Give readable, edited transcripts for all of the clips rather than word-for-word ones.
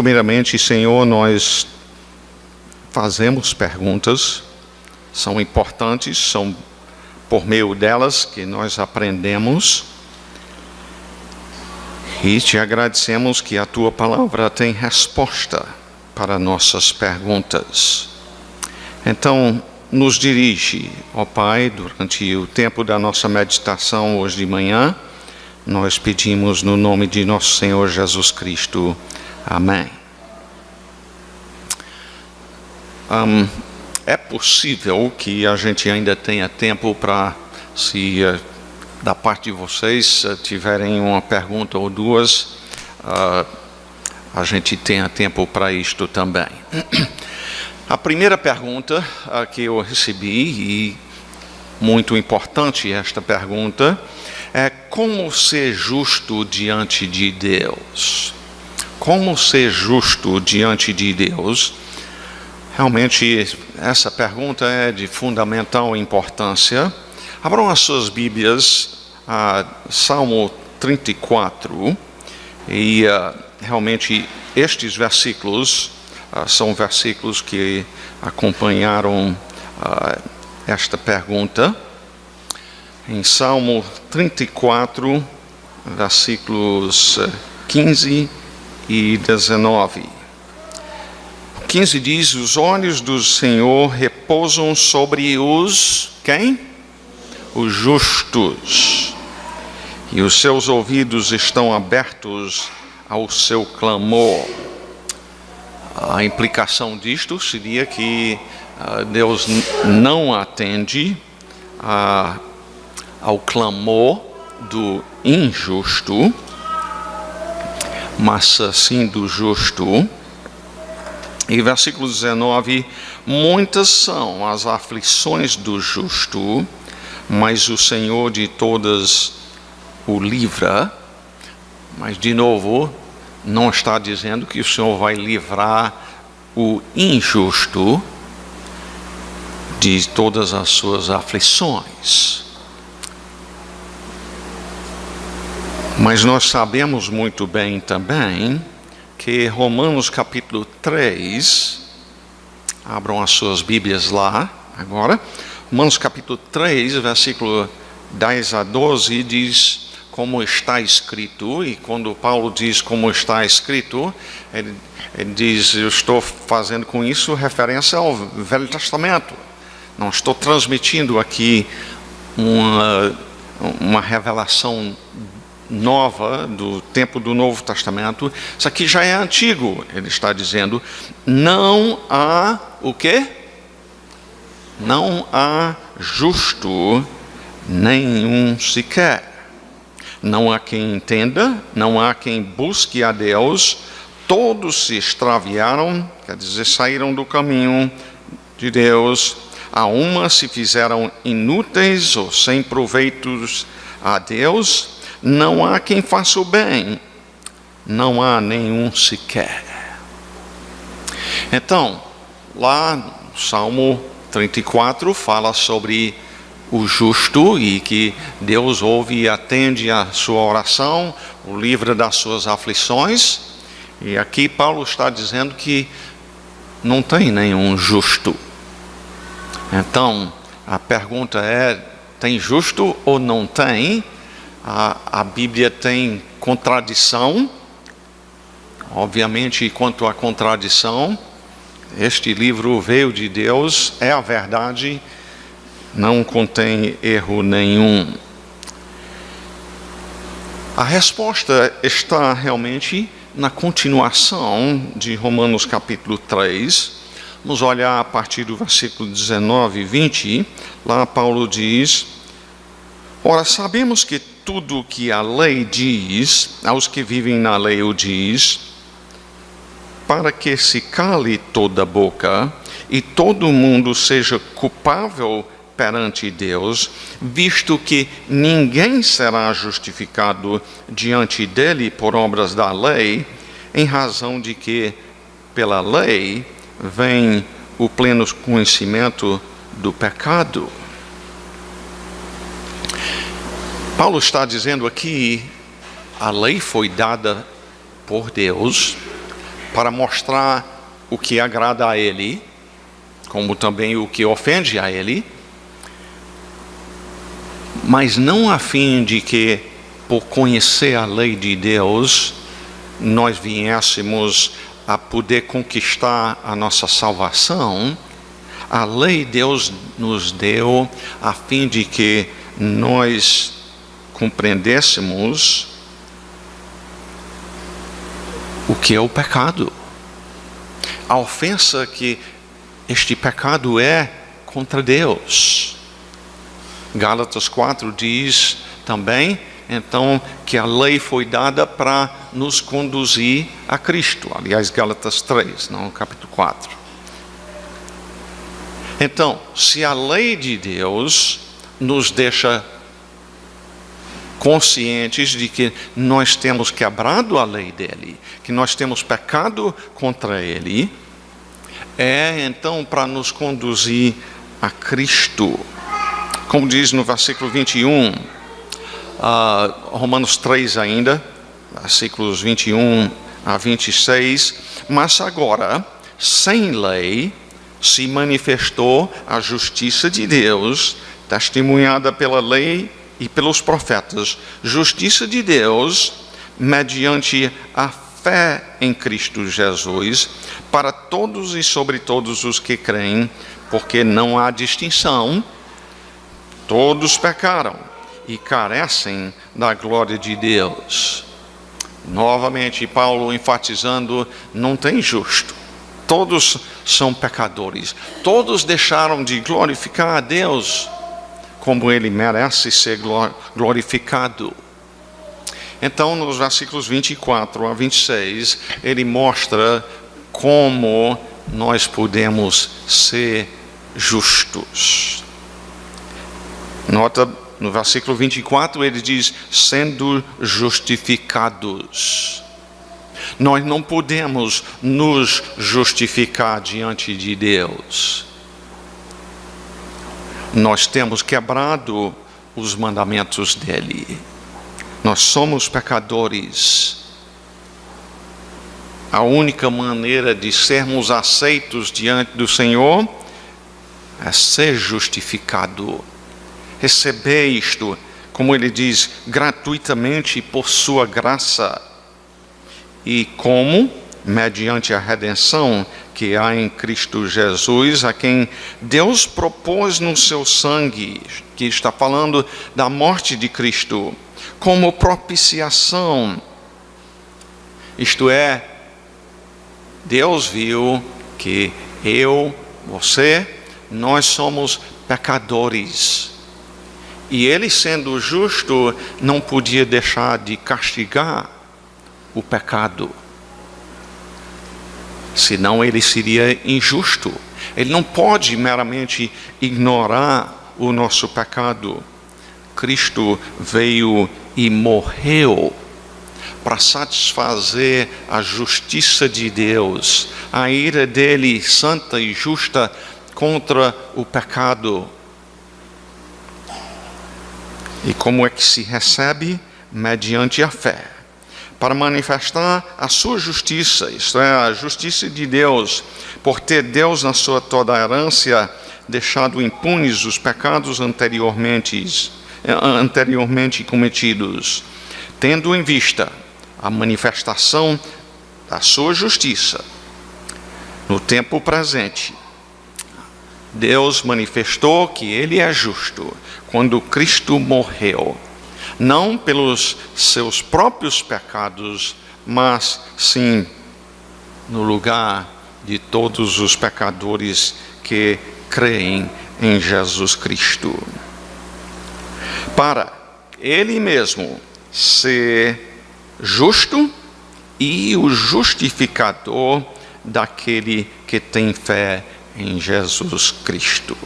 Costumeiramente, Senhor, nós fazemos perguntas, são importantes, são por meio delas que nós aprendemos. E te agradecemos que a Tua Palavra tem resposta para nossas perguntas. Então, nos dirige, ó Pai, durante o tempo da nossa meditação hoje de manhã. Nós pedimos no nome de nosso Senhor Jesus Cristo. Amém. É possível que a gente ainda tenha tempo para, se da parte de vocês tiverem uma pergunta ou duas, a gente tenha tempo para isto também. A primeira pergunta que eu recebi, e muito importante esta pergunta, é como ser justo diante de Deus. Como ser justo diante de Deus? Realmente, essa pergunta é de fundamental importância. Abram as suas Bíblias a Salmo 34, e realmente estes versículos são versículos que acompanharam esta pergunta. Em Salmo 34, versículos 15 e 19. 15 diz: os olhos do Senhor repousam sobre os, quem? Os justos, e os seus ouvidos estão abertos ao seu clamor. A implicação disto seria que Deus não atende ao clamor do injusto, mas sim do justo. E versículo 19: muitas são as aflições do justo, mas o Senhor de todas o livra. Mas de novo, não está dizendo que o Senhor vai livrar o injusto de todas as suas aflições. Mas nós sabemos muito bem também que Romanos capítulo 3, abram as suas Bíblias lá agora, Romanos capítulo 3, versículo 10 a 12, diz como está escrito. E quando Paulo diz como está escrito, ele diz: eu estou fazendo com isso referência ao Velho Testamento. Não estou transmitindo aqui uma revelação nova do tempo do Novo Testamento. Isso aqui já é antigo. Ele está dizendo: não há o quê? Não há justo nenhum sequer. Não há quem entenda, não há quem busque a Deus. Todos se extraviaram, quer dizer, saíram do caminho de Deus. A uma se fizeram inúteis ou sem proveitos a Deus. Não há quem faça o bem, não há nenhum sequer. Então, lá no Salmo 34 fala sobre o justo e que Deus ouve e atende a sua oração, o livra das suas aflições. E aqui Paulo está dizendo que não tem nenhum justo. Então, a pergunta é: tem justo ou não tem? A Bíblia tem contradição. Obviamente, quanto à contradição, este livro veio de Deus, é a verdade, não contém erro nenhum. A resposta está realmente na continuação de Romanos capítulo 3. Vamos olhar a partir do versículo 19 e 20. Lá Paulo diz: ora, sabemos que tudo o que a lei diz, aos que vivem na lei o diz, para que se cale toda a boca e todo mundo seja culpável perante Deus, visto que ninguém será justificado diante dele por obras da lei, em razão de que pela lei vem o pleno conhecimento do pecado. Paulo está dizendo aqui: a lei foi dada por Deus para mostrar o que agrada a Ele, como também o que ofende a Ele, mas não a fim de que, por conhecer a lei de Deus, nós viéssemos a poder conquistar a nossa salvação. A lei Deus nos deu a fim de que nós compreendêssemos o que é o pecado. A ofensa que este pecado é contra Deus. Gálatas 4 diz também, então, que a lei foi dada para nos conduzir a Cristo. Aliás, Gálatas 3, não, capítulo 4. Então, se a lei de Deus nos deixa conscientes de que nós temos quebrado a lei dele, que nós temos pecado contra ele, é então para nos conduzir a Cristo. Como diz no versículo 21, Romanos 3 ainda, versículos 21 a 26, mas agora, sem lei, se manifestou a justiça de Deus, testemunhada pela lei e pelos profetas, justiça de Deus mediante a fé em Cristo Jesus, para todos e sobre todos os que creem, porque não há distinção, todos pecaram e carecem da glória de Deus. Novamente, Paulo enfatizando, não tem justo. Todos são pecadores. Todos deixaram de glorificar a Deus como Ele merece ser glorificado. Então, nos versículos 24 a 26, ele mostra como nós podemos ser justos. Nota, no versículo 24, ele diz, sendo justificados. Nós não podemos nos justificar diante de Deus. Nós temos quebrado os mandamentos dele. Nós somos pecadores. A única maneira de sermos aceitos diante do Senhor é ser justificado. Receber isto, como ele diz, gratuitamente por sua graça. E como? Mediante a redenção que há em Cristo Jesus, a quem Deus propôs no seu sangue, que está falando da morte de Cristo, como propiciação. Isto é, Deus viu que eu, você, nós somos pecadores. E Ele, sendo justo, não podia deixar de castigar o pecado. Senão Ele seria injusto. Ele não pode meramente ignorar o nosso pecado. Cristo veio e morreu para satisfazer a justiça de Deus, a ira dele santa e justa contra o pecado. E como é que se recebe? Mediante a fé, para manifestar a sua justiça, isto é, a justiça de Deus, por ter Deus na sua tolerância deixado impunes os pecados anteriormente cometidos, tendo em vista a manifestação da sua justiça no tempo presente. Deus manifestou que Ele é justo quando Cristo morreu, não pelos seus próprios pecados, mas sim no lugar de todos os pecadores que creem em Jesus Cristo. Para Ele mesmo ser justo e o justificador daquele que tem fé em Jesus Cristo.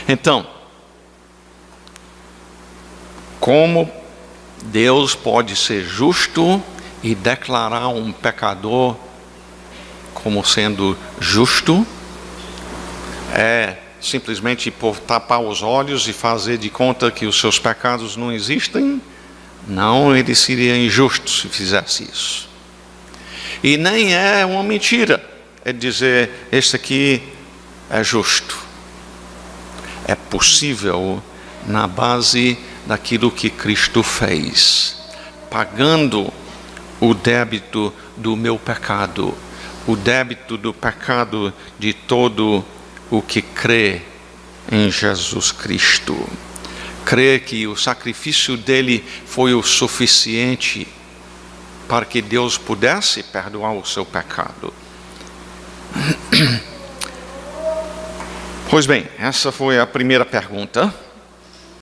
Então, como Deus pode ser justo e declarar um pecador como sendo justo? É simplesmente por tapar os olhos e fazer de conta que os seus pecados não existem? Não, ele seria injusto se fizesse isso. E nem é uma mentira, é dizer, este aqui é justo. É possível na base daquilo que Cristo fez, pagando o débito do meu pecado, o débito do pecado de todo o que crê em Jesus Cristo. Crê que o sacrifício dele foi o suficiente para que Deus pudesse perdoar o seu pecado. Pois bem, essa foi a primeira pergunta.